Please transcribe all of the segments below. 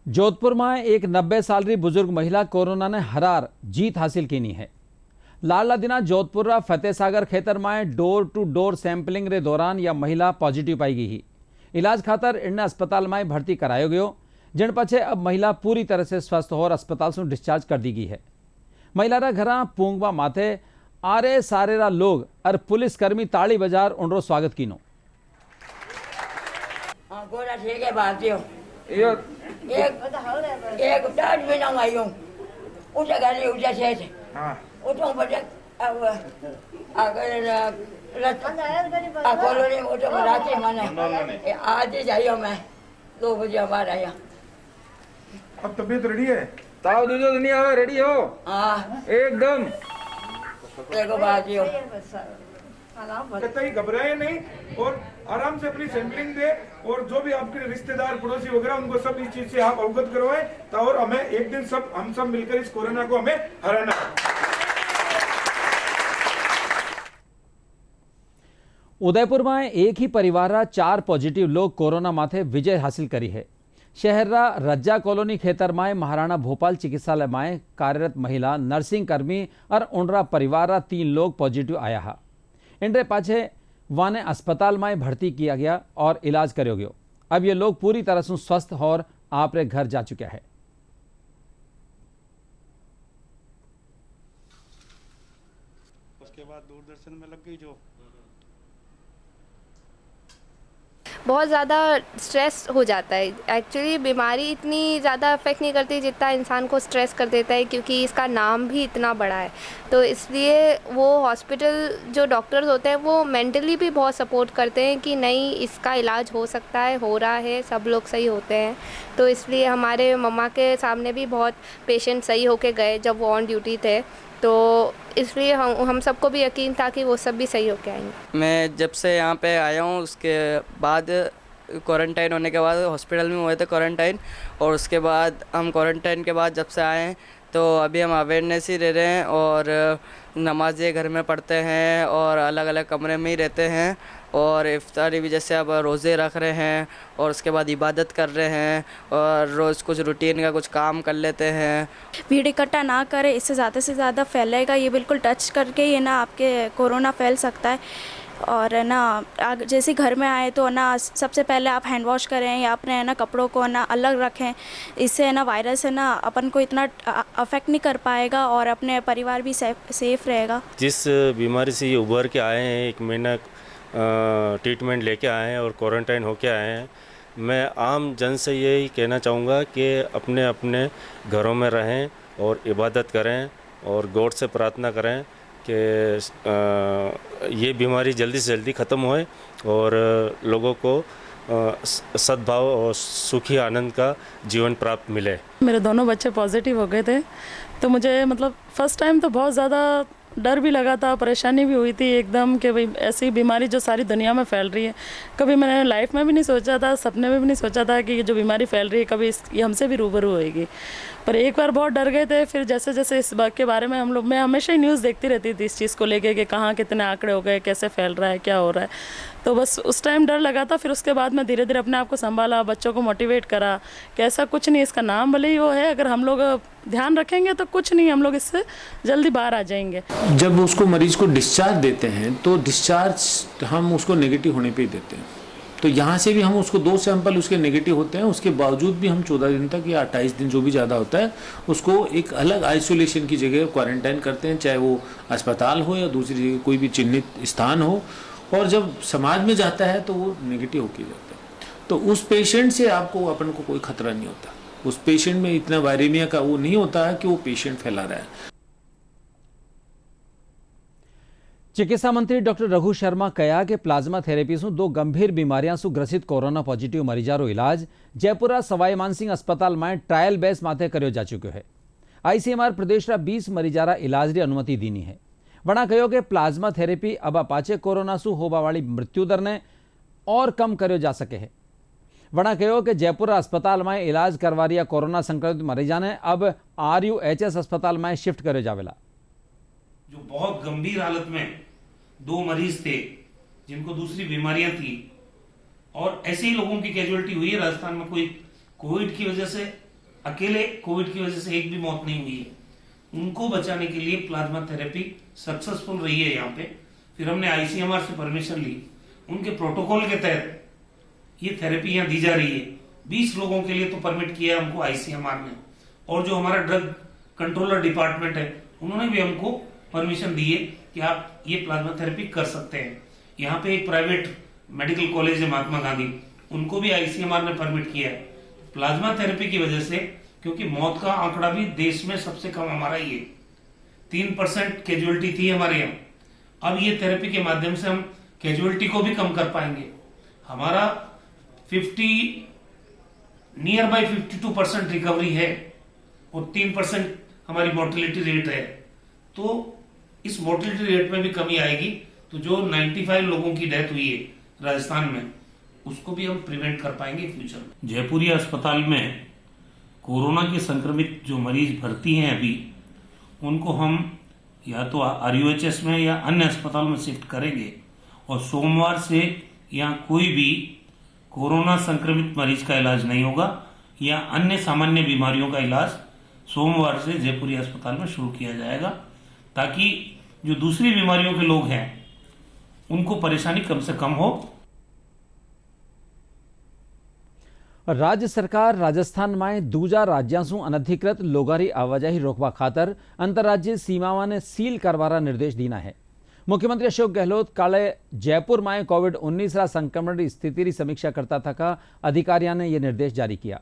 जोधपुर में एक 90 साल री बुजुर्ग महिला कोरोना ने हरार जीत हासिल की है। लाला दिना जोधपुर रा फतेहसागर खेतर में डोर टू डोर सैंपलिंग रे दौरान यह महिला पॉजिटिव पाई गई ही। इलाज खातर इन्हें अस्पताल में भर्ती करायो गयो, जिन पछे अब महिला पूरी तरह से स्वस्थ हो और अस्पताल से डिस्चार्ज कर दी गई है। महिला रा घरा पूंगवा माथे आरे सारे रा लोग और पुलिस कर्मी ताली बजार उनरो स्वागत कीनो। एक डाल में ना आयो उसे गाली उसे से हां उठो बजे अब अगर कॉलोनी उठो रात माने आज जाइयो मैं 2 बजे बाहर आया। अब तबीयत रेडी है? ताव दूजो दुनिया में रेडी हो? हां एकदम। देखो बाजियो कतई घबराए नहीं और आराम से अपनी सैंपलिंग दे और जो भी आपके रिश्तेदार पड़ोसी वगैरह उनको सब इस चीज से आप अवगत करवाएं और हमें एक दिन हम सब मिलकर इस कोरोना को हमें हराना है। उदयपुर में एक ही परिवार रा 4 पॉजिटिव लोग कोरोना माथे विजय हासिल करी है। शहर रा रज्जा कॉलोनी खेतर में महाराणा भोपाल चिकित्सालय में कार्यरत महिला नर्सिंग कर्मी और उनरा परिवार रा 3 लोग पॉजिटिव आया है। इनरे पाछे वाने अस्पताल में भर्ती किया गया और इलाज करो गयो। अब ये लोग पूरी तरह से स्वस्थ और आपरे घर जा चुके हैं। उसके बाद दूरदर्शन में लग गई जो बहुत ज़्यादा स्ट्रेस हो जाता है। एक्चुअली बीमारी इतनी ज़्यादा अफेक्ट नहीं करती जितना इंसान को स्ट्रेस कर देता है, क्योंकि इसका नाम भी इतना बड़ा है। तो इसलिए वो हॉस्पिटल जो डॉक्टर्स होते हैं वो मेंटली भी बहुत सपोर्ट करते हैं कि नहीं, इसका इलाज हो सकता है, हो रहा है, सब लोग सही होते हैं। तो इसलिए हमारे मम्मा के सामने भी बहुत पेशेंट सही होके गए जब वो ऑन ड्यूटी थे। तो इसलिए हम सबको भी यकीन था कि वो सब भी सही होके आएंगे। मैं जब से यहाँ पे आया हूँ उसके बाद क्वारंटाइन होने के बाद हॉस्पिटल में हुए थे क्वारंटाइन, और उसके बाद हम क्वारंटाइन के बाद जब से आए हैं तो अभी हम अवेयरनेस ही रह रहे हैं और नमाज़ें घर में पढ़ते हैं और अलग अलग कमरे में ही रहते हैं और इफ्तारी भी जैसे अब रोज़े रख रहे हैं और उसके बाद इबादत कर रहे हैं और रोज़ कुछ रूटीन का कुछ काम कर लेते हैं। भीड़ इकट्ठा ना करें, इससे ज़्यादा से ज़्यादा फैलेगा। ये बिल्कुल टच करके ही ना आपके कोरोना फैल सकता है। और ना जैसे घर में आए तो ना सबसे पहले आप हैंड वॉश करें या अपने ना कपड़ों को ना अलग रखें। इससे ना वायरस है ना अपन को इतना अफेक्ट नहीं कर पाएगा और अपने परिवार भी सेफ रहेगा। जिस बीमारी से ये उभर के आए हैं, 1 महीना ट्रीटमेंट लेके आए हैं और क्वारंटाइन होके आए हैं, मैं आम जन से यही कहना चाहूँगा कि अपने अपने घरों में रहें और इबादत करें और गॉड से प्रार्थना करें कि ये बीमारी जल्दी से जल्दी ख़त्म होए और लोगों को सद्भाव और सुखी आनंद का जीवन प्राप्त मिले। मेरे दोनों बच्चे पॉजिटिव हो गए थे, तो मुझे मतलब फर्स्ट टाइम तो बहुत ज़्यादा डर भी लगा था, परेशानी भी हुई थी एकदम कि भाई ऐसी बीमारी जो सारी दुनिया में फैल रही है। कभी मैंने लाइफ में भी नहीं सोचा था, सपने में भी नहीं सोचा था कि ये जो बीमारी फैल रही है कभी ये हमसे भी रूबरू होएगी। पर एक बार बहुत डर गए थे। फिर जैसे जैसे इस बात के बारे में मैं हमेशा ही न्यूज़ देखती रहती थी इस चीज़ को लेके कि कहाँ कितने आंकड़े हो गए, कैसे फैल रहा है, क्या हो रहा है। तो बस उस टाइम डर लगा था। फिर उसके बाद मैं धीरे धीरे अपने आप को संभाला, बच्चों को मोटिवेट करा कि ऐसा कुछ नहीं, इसका नाम भले ही वो है, अगर हम लोग ध्यान रखेंगे तो कुछ नहीं, हम लोग इससे जल्दी बाहर आ जाएंगे। जब उसको मरीज को डिस्चार्ज देते हैं तो डिस्चार्ज हम उसको नेगेटिव होने पे ही देते हैं। तो यहाँ से भी हम उसको 2 सैंपल उसके नेगेटिव होते हैं, उसके बावजूद भी हम 14 दिन तक या 28 दिन जो भी ज़्यादा होता है उसको एक अलग आइसोलेशन की जगह क्वारंटाइन करते हैं, चाहे वो अस्पताल हो या दूसरी जगह कोई भी चिन्हित स्थान हो। और जब समाज में जाता है तो वो नेगेटिव होके जाता है। तो उस पेशेंट से आपको अपन को कोई खतरा नहीं होता, उस पेशेंट में इतना वायरेनिया का वो नहीं होता है कि वो पेशेंट फैला रहा है। चिकित्सा मंत्री डॉक्टर रघु शर्मा कहा कि प्लाज्मा थेरेपी से 2 गंभीर बीमारियां से ग्रसित कोरोना पॉजिटिव मरीजारो इलाज जयपुरा सवाई मानसिंह अस्पताल में ट्रायल बेस माथे करो जा चुको है। आईसीएमआर प्रदेश 20 मरीजारा इलाज की अनुमति दीनी है। वणा कहो कि प्लाज्मा थेरेपी अब पाचे कोरोना से होवा वाली मृत्यु दर ने और कम करो जा सके है। वणा कहो कि जयपुरा अस्पताल में इलाज करवा रहा कोरोना संक्रमित मरीजा ने अब RUHS अस्पताल में शिफ्ट करो जावेला। जो बहुत गंभीर हालत में 2 मरीज थे जिनको दूसरी बीमारियां थी और ऐसे ही लोगों की कैजुअलिटी हुई है राजस्थान में, कोई कोविड की वजह से अकेले कोविड की वजह से एक भी मौत नहीं हुई है। उनको बचाने के लिए प्लाज्मा थेरेपी सक्सेसफुल रही है यहाँ पे। फिर हमने आईसीएमआर से परमिशन ली, उनके प्रोटोकॉल के तहत ये थेरेपी यहाँ दी जा रही है। 20 लोगों के लिए तो परमिट किया है हमको आईसीएमआर ने, और जो हमारा ड्रग कंट्रोलर डिपार्टमेंट है उन्होंने भी हमको परमिशन दी है कि आप ये प्लाज्मा थेरेपी कर सकते हैं। यहाँ पे एक प्राइवेट मेडिकल कॉलेज है महात्मा गांधी, उनको भी आईसीएमआर ने परमिट किया है। प्लाज्मा थेरेपी की वजह से, क्योंकि मौत का आंकड़ा भी देश में सबसे कम हमारा ही है, 3% कैजुअलिटी थी हमारे यहाँ। अब ये थेरेपी के माध्यम से हम कैजुअलिटी को भी कम कर पाएंगे। हमारा 52% रिकवरी है और 3% हमारी मोर्टेलिटी रेट है। तो इस मोर्टेलिटी रेट में भी कमी आएगी, तो जो 95 लोगों की डेथ हुई है राजस्थान में, उसको भी हम प्रिवेंट कर पाएंगे फ्यूचर में। जयपुरी अस्पताल में कोरोना के संक्रमित जो मरीज भर्ती हैं अभी, उनको हम या तो आरयूएचएस में या अन्य अस्पताल में शिफ्ट करेंगे, और सोमवार से यहाँ कोई भी कोरोना संक्रमित मरीज का इलाज नहीं होगा या अन्य सामान्य बीमारियों का इलाज सोमवार से जयपुरी अस्पताल में शुरू किया जाएगा, ताकि जो दूसरी बीमारियों के लोग हैं उनको परेशानी कम से कम हो। राज्य सरकार राजस्थान में दूजा राज्यांसू अनधिकृत लोगारी आवाजाही रोकवा खातर अंतरराज्य सीमाओं ने सील करवाना निर्देश दीना है। मुख्यमंत्री अशोक गहलोत काले जयपुर में कोविड-19 संक्रमण की स्थिति की समीक्षा करता थका अधिकारियों ने यह निर्देश जारी किया।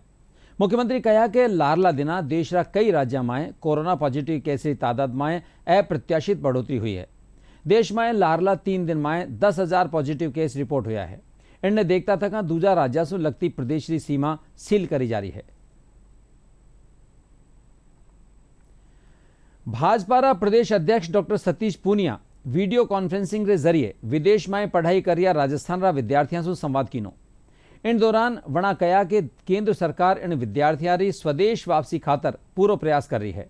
मुख्यमंत्री कहा कि लारला दिना देश रा कई राज्यों में कोरोना पॉजिटिव केस की तादाद में अप्रत्याशित बढ़ोतरी हुई है। देश में लारला 3 दिन में 10,000 पॉजिटिव केस रिपोर्ट हुआ है। इन्हें देखता थका दूजा राज्य से लगती प्रदेश की सीमा सील करी जा रही है। भाजपा प्रदेश अध्यक्ष doctor Satish Poonia video conferencing के जरिए विदेश में पढ़ाई करिया राजस्थान रा विद्यार्थियों से संवाद कीनो। इन दौरान वणा कहा कि केंद्र सरकार इन विद्यार्थियों की स्वदेश वापसी खातर पूरा प्रयास कर रही है।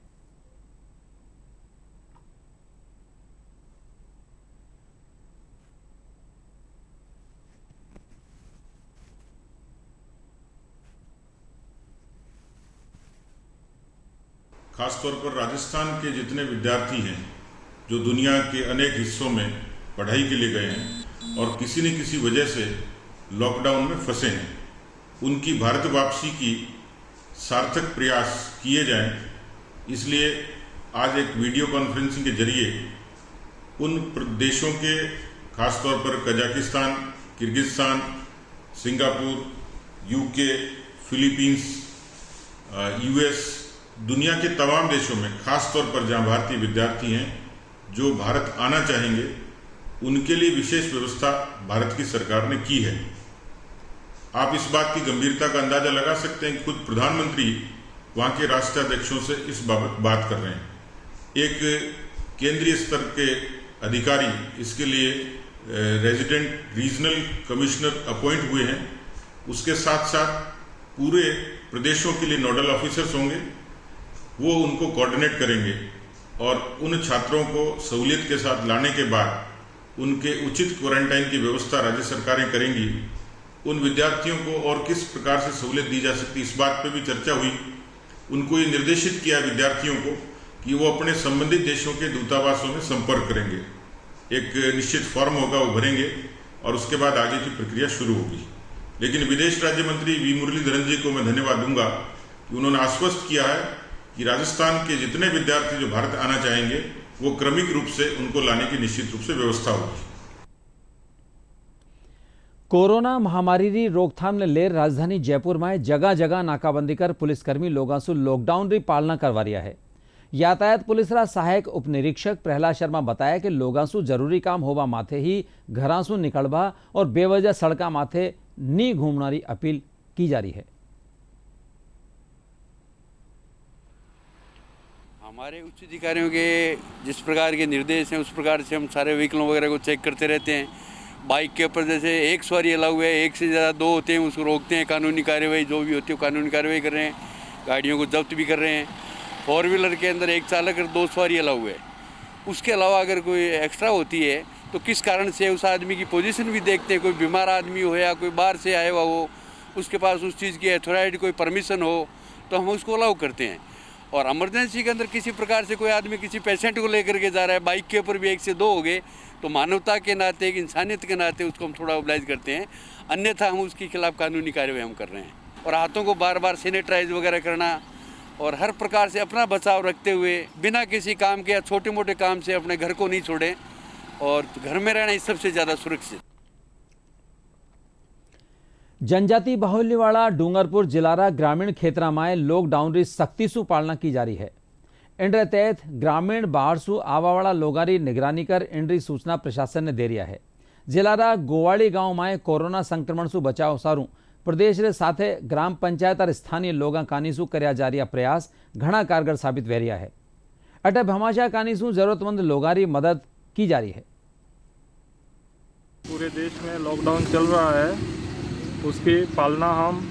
खासतौर पर राजस्थान के जितने विद्यार्थी हैं जो दुनिया के अनेक हिस्सों में पढ़ाई के लिए गए हैं और किसी न किसी वजह से लॉकडाउन में फंसे हैं, उनकी भारत वापसी की सार्थक प्रयास किए जाएं। इसलिए आज एक वीडियो कॉन्फ्रेंसिंग के जरिए उन देशों के खासतौर पर Kazakhstan, Kyrgyzstan, Singapore, UK, Philippines, US, दुनिया के तमाम देशों में खासतौर पर जहां भारतीय विद्यार्थी हैं जो भारत आना चाहेंगे, उनके लिए विशेष व्यवस्था भारत की सरकार ने की है। आप इस बात की गंभीरता का अंदाजा लगा सकते हैं कि खुद प्रधानमंत्री वहां के राष्ट्राध्यक्षों से इस बाबत बात कर रहे हैं। एक केंद्रीय स्तर के अधिकारी इसके लिए रेजिडेंट रीजनल कमिश्नर अपॉइंट हुए हैं। उसके साथ साथ पूरे प्रदेशों के लिए नोडल ऑफिसर्स होंगे, वो उनको कोऑर्डिनेट करेंगे और उन छात्रों को सहूलियत के साथ लाने के बाद उनके उचित क्वारंटाइन की व्यवस्था राज्य सरकारें करेंगी। उन विद्यार्थियों को और किस प्रकार से सहूलियत दी जा सकती है, इस बात पे भी चर्चा हुई। उनको ये निर्देशित किया विद्यार्थियों को कि वो अपने संबंधित देशों के दूतावासों में संपर्क करेंगे। एक निश्चित फॉर्म होगा, वो भरेंगे और उसके बाद आगे की प्रक्रिया शुरू होगी। लेकिन विदेश राज्य मंत्री वी मुरलीधरन जी को मैं धन्यवाद दूंगा कि उन्होंने आश्वस्त किया है कि राजस्थान के जितने विद्यार्थी जो भारत आना चाहेंगे वो क्रमिक रूप से उनको लाने की निश्चित रूप से व्यवस्था होगी। कोरोना महामारी की रोकथाम ने लेर राजधानी जयपुर में जगह जगह नाकाबंदी कर पुलिसकर्मी लोगों से लॉकडाउन की पालना करवा रहा है। यातायात पुलिस रा सहायक उप निरीक्षक प्रहलाद शर्मा बताया कि लोगों से जरूरी काम होवा माथे ही घरां से निकलवा और बेवजह सड़का माथे नी घूमना की अपील की जा रही है। हमारे उच्च अधिकारियों के जिस प्रकार के निर्देश हैं उस प्रकार से हम सारे व्हीकलों वगैरह को चेक करते रहते हैं। बाइक के ऊपर जैसे एक सवारी अलाउ है, एक से ज़्यादा 2 होते हैं, उसको रोकते हैं। कानूनी कार्यवाही जो भी होती है कानूनी कार्यवाही कर रहे हैं, गाड़ियों को जब्त भी कर रहे हैं। 4 व्हीलर के अंदर 1 चालक और 2 सवारी अलाउ है। उसके अलावा अगर कोई एक्स्ट्रा होती है तो किस कारण से उस आदमी की पोजीशन भी देखते हैं। कोई बीमार आदमी हो या कोई बाहर से आया हुआ हो, उसके पास उस चीज़ की अथॉरिटी कोई परमिशन हो, तो हम उसको अलाउ करते हैं। और इमरजेंसी के अंदर किसी प्रकार से कोई आदमी किसी पेशेंट को लेकर के जा रहा है, बाइक के ऊपर भी 1 से 2 हो गए, तो मानवता के नाते, एक इंसानियत के नाते उसको हम थोड़ा ओबलाइज करते हैं, अन्यथा हम उसके खिलाफ कानूनी कार्रवाई हम कर रहे हैं। और हाथों को बार बार सैनिटाइज वगैरह करना और हर प्रकार से अपना बचाव रखते हुए बिना किसी काम के या छोटे मोटे काम से अपने घर को नहीं छोड़ें और घर में रहना इस सबसे ज़्यादा सुरक्षित। जनजाति बाहुल्यवाड़ा डूंगरपुर जिलारा ग्रामीण क्षेत्र में लॉकडाउन री सख्ती सु पालना की जा रही है। इनरे तहत ग्रामीण बाहर सु आवावाड़ा लोगों की निगरानी कर इनरी सूचना प्रशासन ने दे रिया है। जिलारा गोवाड़ी गांव में कोरोना संक्रमण सु बचाव सारू प्रदेश रे साथे ग्राम पंचायत और स्थानीय लोगों कानी सु कर्या जा रिया प्रयास घना कारगर साबित वे रिया है। अटे भमाशा कानी सु जरूरतमंद लोगों की मदद की जा रही है। पूरे देश में लॉकडाउन चल रहा है, उसकी पालना हम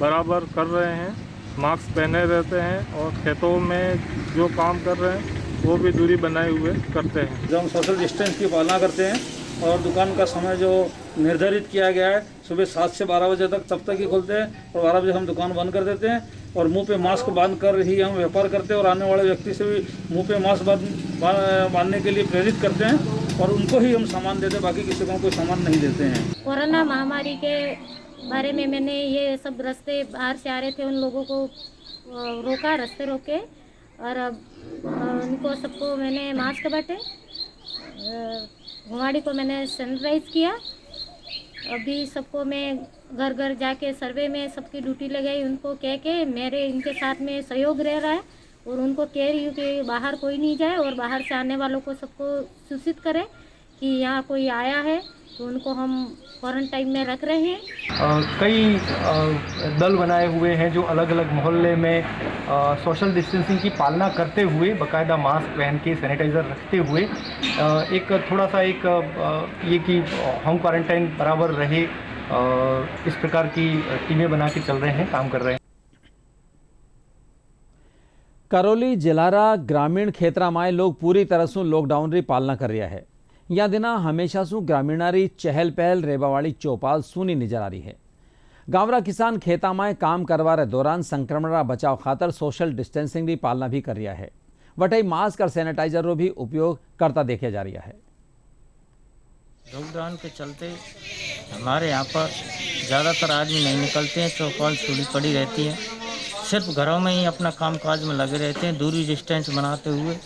बराबर कर रहे हैं, मास्क पहने रहते हैं और खेतों में जो काम कर रहे हैं वो भी दूरी बनाए हुए करते हैं। जब हम सोशल डिस्टेंस की पालना करते हैं और दुकान का समय जो निर्धारित किया गया है सुबह 7 से 12 बजे तक तब तक ही खोलते हैं और 12 बजे हम दुकान बंद कर देते हैं और मुंह पे मास्क बांध कर ही हम व्यापार करते हैं और आने वाले व्यक्ति से भी मुंह पे मास्क बांधने के लिए प्रेरित करते हैं और उनको ही हम सामान देते हैं, बाकी किसी को कोई सामान नहीं देते हैं। कोरोना महामारी के बारे में मैंने ये सब रास्ते बाहर से आ रहे थे उन लोगों को रोका, रास्ते रोके और उनको सबको मैंने मास्क बांटे, गुवाड़ी को मैंने सैनिटाइज किया। अभी सबको मैं घर घर जाके सर्वे में सबकी ड्यूटी लगाई, उनको कह के मेरे इनके साथ में सहयोग रह रहा है और उनको कह रही हूँ कि बाहर कोई नहीं जाए और बाहर से आने वालों को सबको सूचित करें कि यहाँ कोई आया है तो उनको हम क्वारंटाइन में रख रहे हैं। कई दल बनाए हुए हैं जो अलग अलग मोहल्ले में सोशल डिस्टेंसिंग की पालना करते हुए बाकायदा मास्क पहन के सैनिटाइज़र रखते हुए एक थोड़ा सा एक ये कि होम क्वारंटाइन बराबर रहे, इस प्रकार की टीमें बना के चल रहे हैं, काम कर रहे हैं। करौली जिलारा ग्रामीण क्षेत्र में लोग पूरी तरह से लॉकडाउन री पालना कर रहा है। यह दिना हमेशा सु ग्रामीणारी चहल पहल रेबावाड़ी चौपाल सूनी नजर आ रही है। गांवरा किसान खेता में काम करवारे दौरान संक्रमण रा बचाव खातर सोशल डिस्टेंसिंग की पालना भी कर रहा है। वटई मास्क और सैनिटाइजर रो भी उपयोग करता देखा जा रहा है। लॉकडाउन के चलते हमारे यहाँ पर ज़्यादातर आदमी नहीं निकलते हैं, चौपाल छुड़ी पड़ी रहती है, सिर्फ घरों में ही अपना कामकाज में लगे रहते हैं, दूरी डिस्टेंस बनाते हुए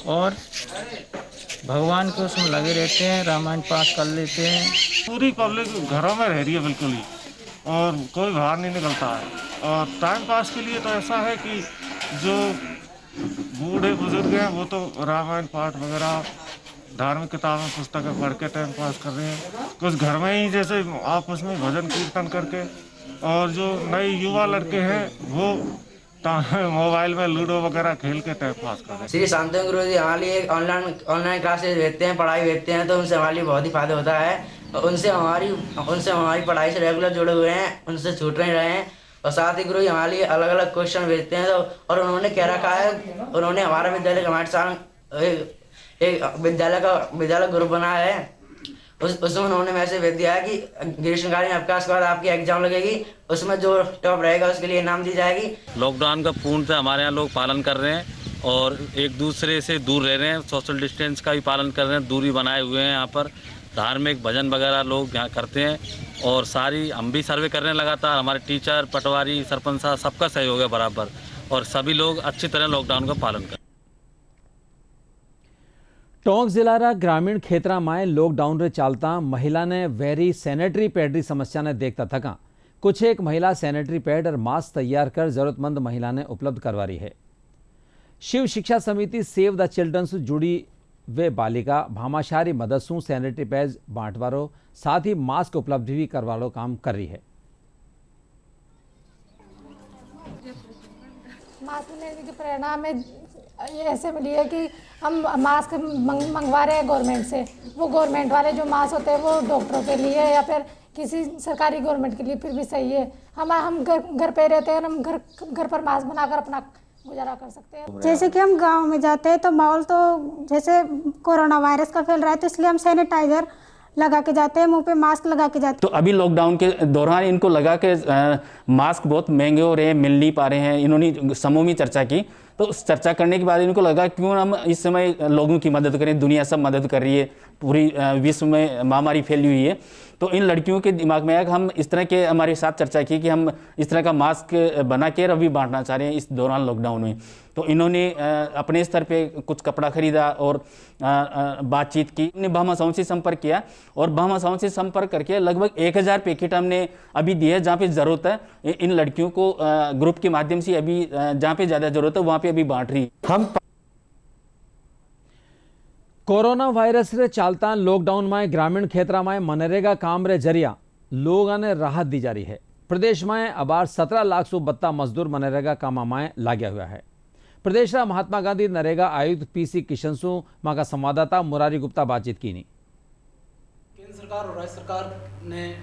और भगवान के उसमें लगे रहते हैं, रामायण पाठ कर लेते हैं। पूरी पब्लिक घरों में रह रही है बिल्कुल ही और कोई बाहर नहीं निकलता है। और टाइम पास के लिए तो ऐसा है कि जो बूढ़े बुजुर्ग हैं वो तो रामायण पाठ वगैरह धार्मिक किताबें पुस्तकें पढ़ के टाइम पास कर रहे हैं, कुछ घर में ही जैसे आपस में भजन कीर्तन करके, और जो नए युवा लड़के हैं वो मोबाइल में लूडो वगैरह खेल के टाइम पास कर रहे हैं। श्री शांतनु गुरु जी हमारी एक ऑनलाइन क्लासेस देते हैं, पढ़ाई देते हैं, तो उनसे हमारे बहुत ही फायदा होता है। उनसे हमारी पढ़ाई से रेगुलर जुड़े हुए हैं, उनसे छूट नहीं रहे हैं। और साथ ही गुरु जी हमारे लिए अलग अलग क्वेश्चन भेजते हैं, तो और उन्होंने कह रखा है, उन्होंने हमारा विद्यालय का हमारे साथ एक विद्यालय ग्रुप बनाया है, उसमें उन्होंने मैसेज भेज दिया है कि ग्रीष्मकालीन अवकाश के बाद आपकी एग्जाम लगेगी, उसमें जो टॉप रहेगा उसके लिए इनाम दी जाएगी। लॉकडाउन का पूर्णतः हमारे यहाँ लोग पालन कर रहे हैं और एक दूसरे से दूर रह रहे हैं, सोशल डिस्टेंस का भी पालन कर रहे हैं, दूरी बनाए हुए हैं। यहाँ पर धार्मिक भजन वगैरह लोग यहाँ करते हैं और सारी हम भी सर्वे कर रहे हैं लगातार। हमारे टीचर, पटवारी, सरपंच साहब सबका सहयोग है बराबर और सभी लोग अच्छी तरह लॉकडाउन का पालन कर। टोंक जिलारा ग्रामीण क्षेत्र में लॉकडाउन रे चालता महिला ने वेरी सैनिटरी पैड री समस्या ने देखता थका कुछ एक महिला सैनिटरी पैड और मास्क तैयार कर जरूरतमंद महिला ने उपलब्ध करवा रही है। शिव शिक्षा समिति सेव द चिल्ड्रन से जुड़ी वे बालिका भामाशारी मदद से सैनिटरी पैड बांटवारो साथ ही मास्क उपलब्ध भी करवारो काम कर रही है। मास्क लेने की प्रेरणा हमें ये ऐसे मिली है कि हम मास्क मंगवा रहे हैं गवर्नमेंट से। वो गवर्नमेंट वाले जो मास्क होते हैं वो डॉक्टरों के लिए या फिर किसी सरकारी गवर्नमेंट के लिए फिर भी सही है। हम घर पे रहते हैं, हम घर पर मास्क बनाकर अपना गुजारा कर सकते हैं। जैसे कि हम गांव में जाते हैं तो माहौल तो जैसे कोरोना वायरस का फैल रहा है, तो इसलिए हम सैनिटाइज़र लगा के जाते हैं, मुंह पे मास्क लगा के जाते तो अभी लॉकडाउन के दौरान इनको लगा के मास्क बहुत महंगे हो रहे हैं, मिल नहीं पा रहे हैं। इन्होंने समूह में चर्चा की, तो उस चर्चा करने के बाद इनको लगा क्यों हम इस समय लोगों की मदद करें, दुनिया सब मदद कर रही है, पूरी विश्व में महामारी फैली हुई है। तो इन लड़कियों के दिमाग में आया कि हम इस तरह के, हमारे साथ चर्चा की कि हम इस तरह का मास्क बना के अभी बांटना चाह रहे हैं इस दौरान लॉकडाउन में। तो इन्होंने अपने स्तर पे कुछ कपड़ा खरीदा और बातचीत की, हमने भामाशाहों से संपर्क किया और भामाशाहों से संपर्क करके लगभग 1000 पैकेट हमने अभी दिए जहाँ पे ज़रूरत है। इन लड़कियों को ग्रुप के माध्यम से अभी जहाँ पे ज़्यादा ज़रूरत है वहाँ पे अभी बांट रही हम। कोरोना वायरस रे चालता लॉकडाउन में ग्रामीण क्षेत्र में मनरेगा काम रे जरिया लोगों ने राहत दी जा रही है। प्रदेश में अबार 17 लाख सु बत्ता मजदूर मनरेगा काम में लाग्या हुआ है। प्रदेश का महात्मा गांधी नरेगा आयुक्त पीसी किशन सु मां का संवाददाता मुरारी गुप्ता बातचीत की। केंद्र सरकार और राज्य सरकार ने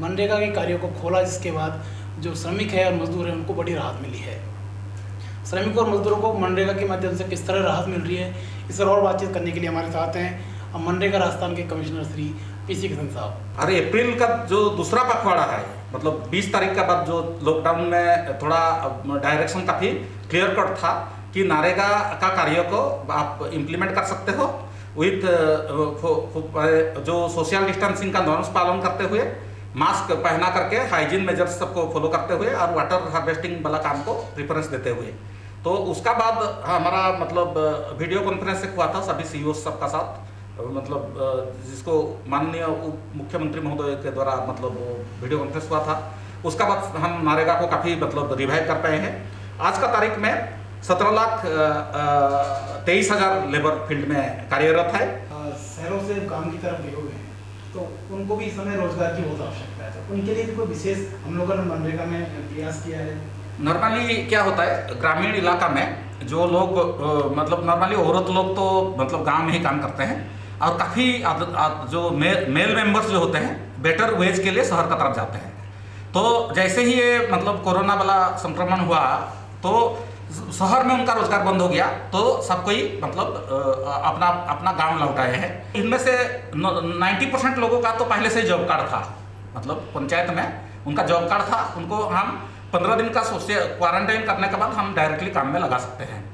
मनरेगा के कार्यों को खोला, जिसके बाद जो श्रमिक है और मजदूर है उनको बड़ी राहत मिली है। श्रमिकों और मजदूरों को मनरेगा के माध्यम से किस तरह राहत मिल रही है, इस पर और बातचीत करने के लिए हमारे साथ हैं मनरेगा राजस्थान के कमिश्नर श्री पीसी किशन साहब। अरे अप्रैल का जो दूसरा पखवाड़ा है, मतलब 20 तारीख के बाद जो लॉकडाउन में थोड़ा डायरेक्शन काफ़ी क्लियर कट था कि नरेगा का कार्य को आप इम्प्लीमेंट कर सकते हो विथ जो सोशल डिस्टेंसिंग का नॉर्म्स पालन करते हुए, मास्क पहना करके, हाइजीन मेजर्स सबको फॉलो करते हुए और वाटर हार्वेस्टिंग वाला काम को प्रेफरेंस देते हुए। तो उसका बाद हमारा मतलब वीडियो कॉन्फ्रेंस से हुआ था सभी सीईओ सबका साथ, मतलब जिसको माननीय उप मुख्यमंत्री महोदय के द्वारा मतलब वीडियो कॉन्फ्रेंस हुआ था। उसका बाद हम नरेगा को काफ़ी मतलब रिवाइव कर पाए हैं। आज का तारीख में 17,23,000 लेबर फील्ड में कार्यरत है। शहरों से काम की तरफ गए हुए हैं तो उनको भी इस समय रोजगार की बहुत आवश्यकता है, तो उनके लिए कोई विशेष हम लोगों ने मनरेगा में प्रयास किया है। नॉर्मली क्या होता है, ग्रामीण इलाका में जो लोग मतलब नॉर्मली औरत लोग तो मतलब गांव में ही काम करते हैं और काफ़ी जो मेल मेंबर्स जो होते हैं बेटर वेज के लिए शहर का तरफ जाते हैं। तो जैसे ही ये मतलब कोरोना वाला संक्रमण हुआ तो शहर में उनका रोजगार बंद हो गया, तो सब कोई मतलब अपना अपना गांव लौट आए हैं। इनमें से 90% लोगों का तो पहले से जॉब कार्ड था, मतलब पंचायत में उनका जॉब कार्ड था। उनको हम 15 दिन का क्वारंटाइन करने के बाद हम डायरेक्टली काम में लगा सकते हैं।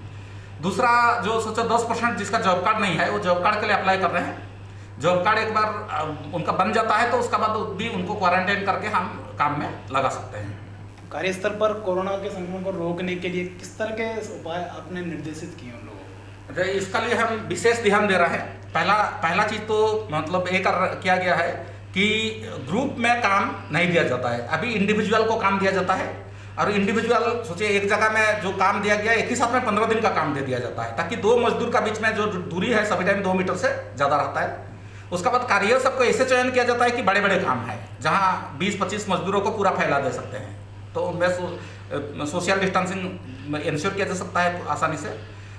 दूसरा जो सोचो 10% जिसका जॉब कार्ड नहीं है वो जॉब कार्ड के लिए अप्लाई कर रहे हैं। जॉब कार्ड एक बार उनका बन जाता है तो उसका बाद भी उनको क्वारंटाइन करके हम काम में लगा सकते हैं। कार्यस्थल पर कोरोना के संक्रमण को रोकने के लिए किस तरह के उपाय आपने निर्देशित किए उन लोगों को? इसका लिए हम विशेष ध्यान दे रहे हैं। पहला चीज़ तो मतलब एक किया गया है कि ग्रुप में काम नहीं दिया जाता है, अभी इंडिविजुअल को काम दिया जाता है। और इंडिविजुअल सोचिए एक जगह में जो काम दिया गया एक ही साथ में 15 दिन का काम दे दिया जाता है, ताकि दो मजदूर का बीच में जो दूरी है सभी टाइम 2 मीटर से ज़्यादा रहता है। उसका बाद कार्य सबको ऐसे चयन किया जाता है कि बड़े बड़े काम है जहाँ 20-25 मजदूरों को पूरा फैला दे सकते हैं, तो उनमें सोशल डिस्टेंसिंग इंश्योर किया जा सकता है आसानी से।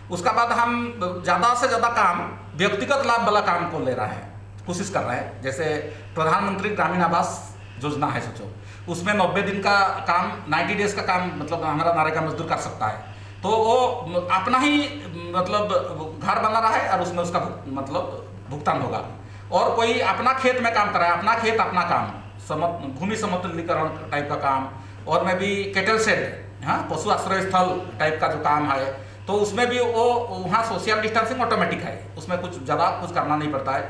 उसका बाद हम ज़्यादा से ज़्यादा काम व्यक्तिगत लाभ वाला काम को ले रहे हैं, कोशिश कर रहे हैं। जैसे प्रधानमंत्री ग्रामीण आवास योजना है, सोचो उसमें 90 दिन का काम, 90 डेज का काम मतलब हमारा नरेगा मजदूर कर सकता है। तो वो अपना ही मतलब घर बना रहा है और उसमें उसका मतलब भुगतान होगा। और कोई अपना खेत में काम कर रहा है, अपना खेत अपना काम, भूमि समतुल्यकरण टाइप का काम, और में भी कैटल शेड, हाँ पशु आश्रय स्थल टाइप का जो काम है, तो उसमें भी वो वहाँ सोशल डिस्टेंसिंग ऑटोमेटिक है, उसमें कुछ ज़्यादा कुछ करना नहीं पड़ता है।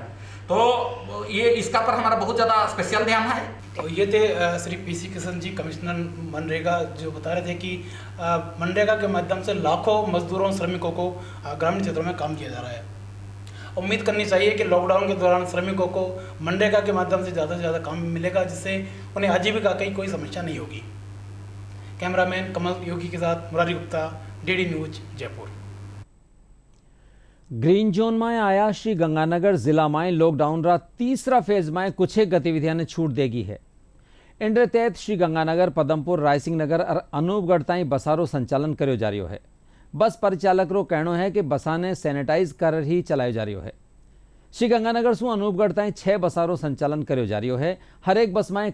तो ये इसका पर हमारा बहुत ज़्यादा स्पेशल ध्यान है। तो ये थे श्री पीसी किशन जी, कमिश्नर मनरेगा, जो बता रहे थे कि मनरेगा के माध्यम से लाखों मजदूरों श्रमिकों को ग्रामीण क्षेत्रों में काम किया जा रहा है। उम्मीद करनी चाहिए कि लॉकडाउन के दौरान श्रमिकों को मनरेगा के माध्यम से ज़्यादा काम मिलेगा, जिससे उन्हें आजीविका की कोई समस्या नहीं होगी। कैमरामैन कमल योगी के साथ Murari Gupta, DD news, Jaipur. Green zone में आया श्री गंगानगर जिला में लॉकडाउन रा तीसरा फेज में कुछ गतिविधियां ने छूट देगी है। इनके तहत श्री गंगानगर, पदमपुर, रायसिंह नगर और अनूपगढ़ ताईं बसारो संचालन करो जा रही है। बस परिचालक रो कहनो है कि बसा ने सैनिटाइज कर ही चलायो जा रही है। श्री गंगानगर सु अनूपगढ़ ताईं 6 बसारो संचालन करो जा रही है। हर एक बस में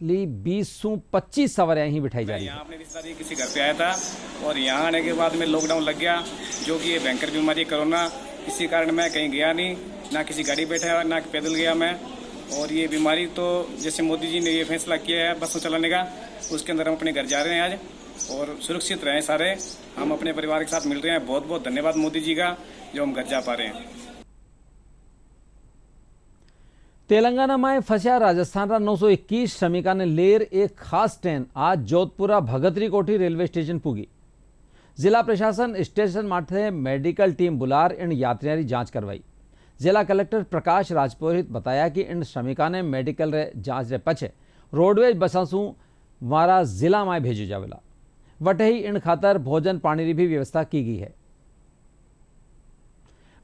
ली 20-25 सवारियां ही बिठाई जा रही है। यहाँ अपने रिश्तेदारी किसी घर पे आया था और यहाँ आने के बाद में लॉकडाउन लग गया, जो कि ये भयंकर बीमारी कोरोना, इसी कारण मैं कहीं गया नहीं, ना किसी गाड़ी बैठा ना पैदल गया मैं। और ये बीमारी तो जैसे मोदी जी ने ये फैसला किया है बसों चलाने का, उसके अंदर हम अपने घर जा रहे हैं आज और सुरक्षित रहें सारे, हम अपने परिवार के साथ मिल रहे हैं। बहुत बहुत धन्यवाद मोदी जी का जो हम घर जा पा रहे हैं। तेलंगाना में फंसा राजस्थान 921 श्रमिका ने लेर एक खास ट्रेन आज जोधपुरा भगतरी कोठी रेलवे स्टेशन पुगी। जिला प्रशासन स्टेशन माथे मेडिकल टीम बुलार इन यात्रियों की जांच करवाई। जिला कलेक्टर प्रकाश राजपुरोहित बताया कि इन श्रमिका ने मेडिकल रे जांच रे पछे रोडवेज बसासू वारा जिला में भेजो जावेला। वटे ही इन खातर भोजन पानी की भी व्यवस्था की गई है।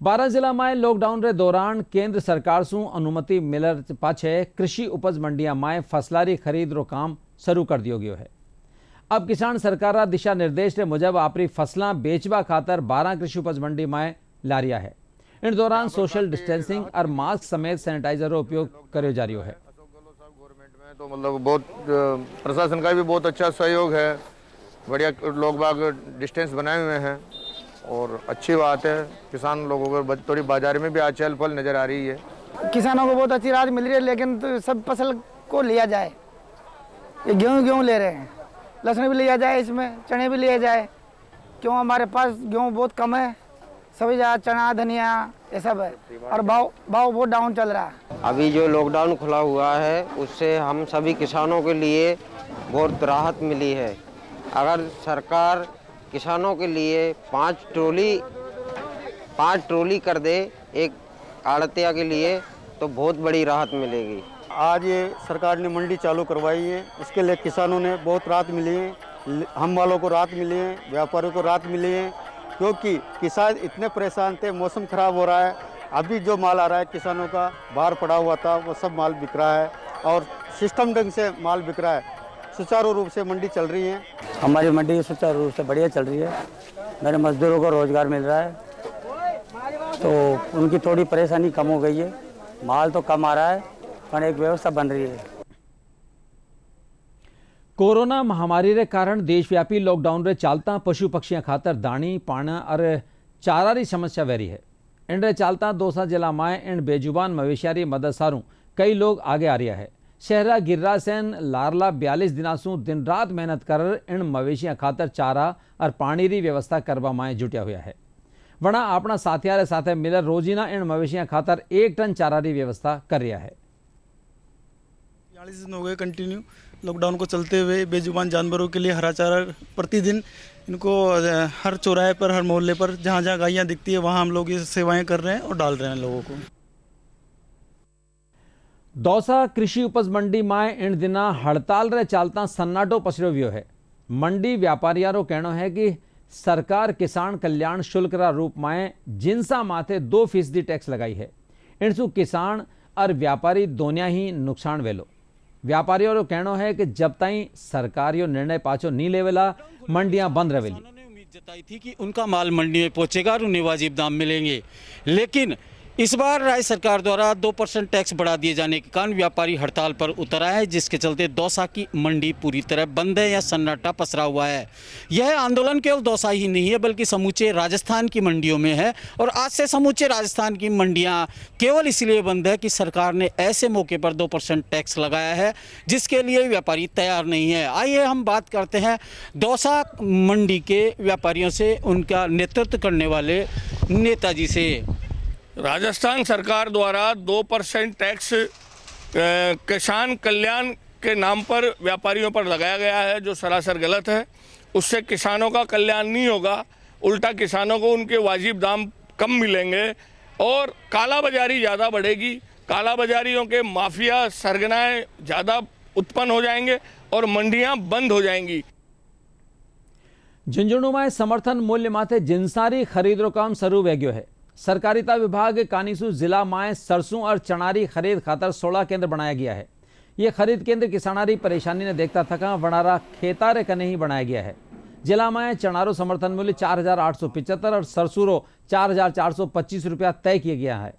12 जिला में लॉकडाउन रे दौरान केंद्र सरकार सु अनुमति मिलर पाछे कृषि उपज मंडिया में फसलारी खरीद रो काम शुरू कर दियो गयो है। अब किसान सरकार दिशा निर्देश रे मुजब अपनी फसलां बेचवा खातर 12 कृषि उपज मंडी में ला रिया है। इन दौरान सोशल डिस्टेंसिंग और मास्क समेत सैनिटाइजर रो उपयोग करो जा रही है। तो मतलब बहुत प्रशासन का भी बहुत अच्छा सहयोग है, बढ़िया लोग बाग डिस्टेंस बनाए हुए हैं और अच्छी बात है। किसान लोगों को थोड़ी बाजार में भी आज चहल पहल नजर आ रही है। किसानों को बहुत अच्छी राहत मिल रही है, लेकिन तो सब फसल को लिया जाए। ये गेहूँ ले रहे हैं, लहसुन भी लिया जाए, इसमें चने भी लिया जाए, क्यों हमारे पास गेहूँ बहुत कम है, सभी जगह चना धनिया ये सब है और भाव बहुत डाउन चल रहा है। अभी जो लॉकडाउन खुला हुआ है उससे हम सभी किसानों के लिए बहुत राहत मिली है। अगर सरकार किसानों के लिए 5 ट्रॉली कर दे एक आड़तिया के लिए तो बहुत बड़ी राहत मिलेगी। आज ये सरकार ने मंडी चालू करवाई है, उसके लिए किसानों ने बहुत राहत मिली है, हम वालों को राहत मिली है, व्यापारियों को राहत मिली है, क्योंकि किसान इतने परेशान थे। मौसम खराब हो रहा है, अभी जो माल आ रहा है किसानों का बाहर पड़ा हुआ था वो सब माल बिक रहा है और सिस्टम ढंग से माल बिक रहा है। सुचारू रूप से मंडी चल रही है। हमारी मंडी सुचारू रूप से बढ़िया चल रही है। मेरे मजदूरों को रोजगार मिल रहा है तो उनकी थोड़ी परेशानी कम हो गई है। माल तो कम आ रहा है पर एक व्यवस्था बन रही है। कोरोना महामारी रे कारण देशव्यापी लॉकडाउन रे चालता पशु पक्षियां खातर दाणी पाना और चारा री समस्या वेरी है। इन रे चालता दौसा जिला में इन बेजुबान मवेशियारी मदद सारू कई लोग आगे आ रहा है। शहरा गिर्रा सेन लारला 42 दिनासू दिन रात मेहनत कर इन मवेशियां खातर चारा और पानी री व्यवस्था करवा में जुटिया हुआ है। वणा अपना साथिया रे साथे मिलर रोजीना इन मवेशियां खातर 1 टन चारा री व्यवस्था कर रहा है। 40 दिन हो गए कंटिन्यू लॉकडाउन को चलते हुए बेजुबान जानवरों के लिए हरा चारा प्रतिदिन इनको हर चौराहे पर हर मोहल्ले पर जहाँ जहाँ गायें दिखती है वहाँ हम लोग ये सेवाएं कर रहे हैं और डाल रहे हैं लोगों को। दौसा कृषि उपज मंडी में इन दिना हड़ताल रे चालता सन्नाटो पसरो व्यो है। मंडी व्यापारियों रो कहना है कि सरकार किसान कल्याण शुल्क रा रूप में जिनसा माथे 2% टैक्स लगाई है। इनसु किसान और व्यापारी दोनों ही नुकसान वेलो। व्यापारियों रो कहना है कि जब ताई सरकारियो निर्णय पाछो नहीं लेवेला मंडियां बंद रहेली। जताई थी कि उनका माल मंडी में पहुंचेगा और उन्हें वाजिब दाम मिलेंगे, लेकिन इस बार राज्य सरकार द्वारा 2% टैक्स बढ़ा दिए जाने के कारण व्यापारी हड़ताल पर उतर आए, जिसके चलते दौसा की मंडी पूरी तरह बंद है या सन्नाटा पसरा हुआ है। यह आंदोलन केवल दौसा ही नहीं है बल्कि समूचे राजस्थान की मंडियों में है और आज से समूचे राजस्थान की मंडियां केवल इसलिए बंद है कि सरकार ने ऐसे मौके पर 2% टैक्स लगाया है जिसके लिए व्यापारी तैयार नहीं है। आइए हम बात करते हैं दौसा मंडी के व्यापारियों से, उनका नेतृत्व करने वाले नेताजी से। राजस्थान सरकार द्वारा 2% टैक्स किसान कल्याण के नाम पर व्यापारियों पर लगाया गया है, जो सरासर गलत है। उससे किसानों का कल्याण नहीं होगा, उल्टा किसानों को उनके वाजिब दाम कम मिलेंगे और काला बाजारी ज़्यादा बढ़ेगी। काला बाजारियों के माफिया सरगनाएं ज़्यादा उत्पन्न हो जाएंगे और मंडियां बंद हो जाएंगी। झुंझुनू में समर्थन मूल्य माथे जिनसारी खरीद रो काम शुरू हो गयो है। सरकारिता विभाग कानीसू जिला में सरसों और चनारी खरीद खातर 16 केंद्र बनाया गया है। ये खरीद केंद्र किसानारी परेशानी ने देखता थका वनारा खेतारे कने ही बनाया गया है। जिला में चनारो समर्थन मूल्य 4,875 और सरसों 4,425 रुपया तय किया गया है।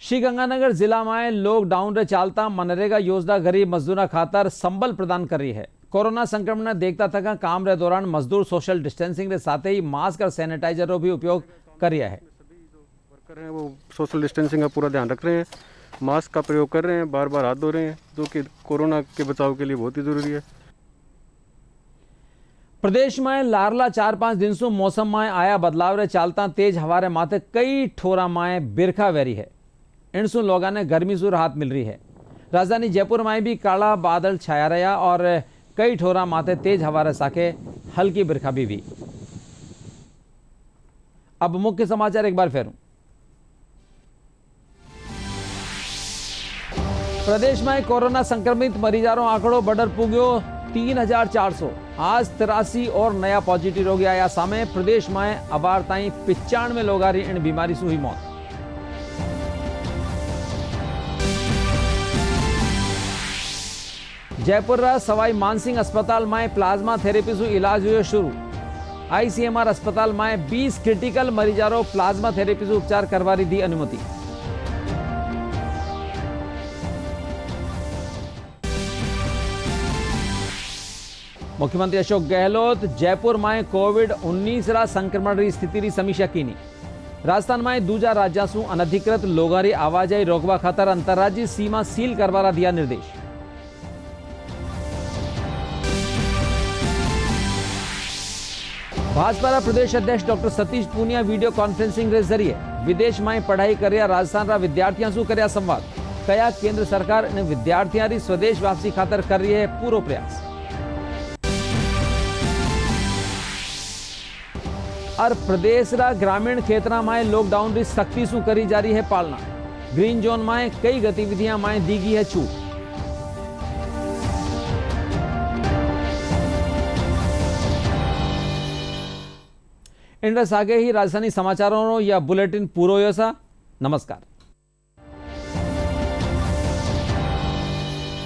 श्रीगंगानगर जिला में लॉकडाउन रे चालता मनरेगा योजना गरीब मजदूर खातर संबल प्रदान कर रही है। कोरोना संक्रमण ने देखता थका काम रे दौरान मजदूर सोशल डिस्टेंसिंग के साथ ही मास्क और सैनिटाइजरों भी उपयोग कर रहा है। वर्कर हैं वो सोशल डिस्टेंसिंग का पूरा ध्यान रख रहे हैं, मास्क का प्रयोग कर रहे हैं, बार बार हाथ धो रहे हैं, जो कि कोरोना के बचाव के लिए बहुत ही जरूरी है। प्रदेश में लारला 4-5 दिन से मौसम में आया बदलाव रे चालता तेज हवा रे माथे कई ठोरा में बिरखा वेरी है। इनसु लोगों ने गर्मी से राहत मिल रही है। राजधानी जयपुर में भी काला बादल छाया रहा और कई ठोरा माथे तेज हवा रे साके हल्की बिरखा भी हुई। अब मुख्य समाचार एक बार फिर। प्रदेश में कोरोना संक्रमित मरीजों आंकड़ो बढ़र पुग्यो 3400। आज 83 और नया पॉजिटिव रोगी आया सामे। प्रदेश में अबार ताई 95 लोग इन बीमारी से हुई मौत। जयपुर सवाई मानसिंह अस्पताल में प्लाज्मा थेरेपी से इलाज हुए शुरू। आईसीएमआर अस्पताल में 20 क्रिटिकल मरीजों प्लाज्मा थेरेपी से उपचार करवारी दी अनुमति। मुख्यमंत्री अशोक गहलोत जयपुर में कोविड-19 रा संक्रमण री स्थिति री समीक्षा कीनी। राजस्थान में दूजा राज्यों से अनधिकृत लोगों री आवाजाही रोकवा खातर अंतर्राज्यीय सीमा सील करवारा दिया निर्देश। भाजपा प्रदेश अध्यक्ष doctor Satish Poonia video conferencing के जरिए विदेश में पढ़ाई कर राजस्थान रा विद्यार्थियों से कर संवाद। कया केंद्र सरकार इन विद्यार्थियों की स्वदेश वापसी खातर कर रही है पूरा प्रयास। और प्रदेश रा ग्रामीण क्षेत्र में लॉकडाउन की सख्ती से करी जा रही है पालना। ग्रीन जोन में कई गतिविधियां में दी गई है छूट। इन आगे ही राजधानी समाचारों या बुलेटिन पूरो योसा। नमस्कार।